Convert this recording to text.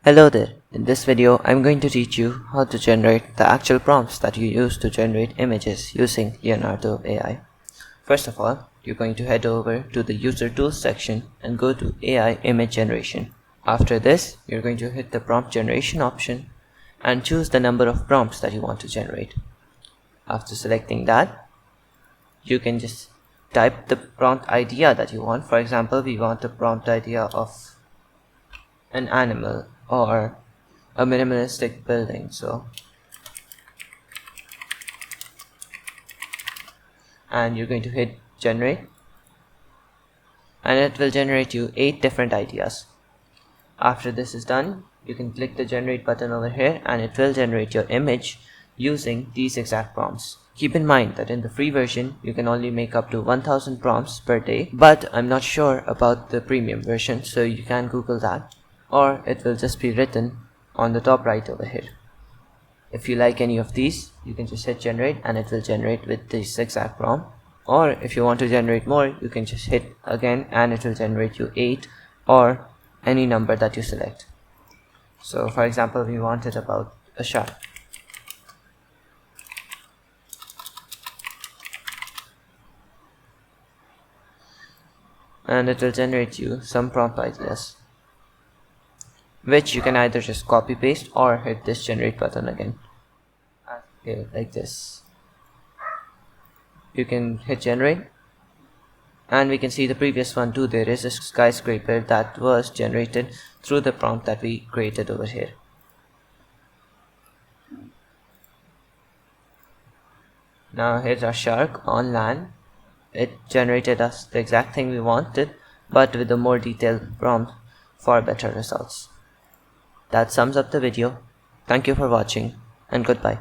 Hello there. In this video, I'm going to teach you how to generate the actual prompts that you use to generate images using Leonardo AI. First of all, you're going to head over to the User Tools section and go to AI Image Generation. After this, you're going to hit the Prompt Generation option and choose the number of prompts that you want to generate. After selecting that, you can just type the prompt idea that you want. For example, we want a prompt idea of an animal or a minimalistic building, and you're going to hit generate and it will generate you 8 different ideas. After this is done, you can click the generate button over here and it will generate your image using these exact prompts. Keep in mind that in the free version you can only make up to 1000 prompts per day, but I'm not sure about the premium version, so you can Google that, or it will just be written on the top right over here. If you like any of these, you can just hit generate and it will generate with this exact prompt, or if you want to generate more, you can just hit again and it will generate you 8 or any number that you select. So for example, we wanted about a shark, and it will generate you some prompt ideas, which you can either just copy paste or hit this generate button again. Okay, like this. You can hit generate and we can see the previous one too. There is a skyscraper that was generated through the prompt that we created over here. Now here's our shark on land. It generated us the exact thing we wanted, but with a more detailed prompt for better results. That sums up the video. Thank you for watching and goodbye.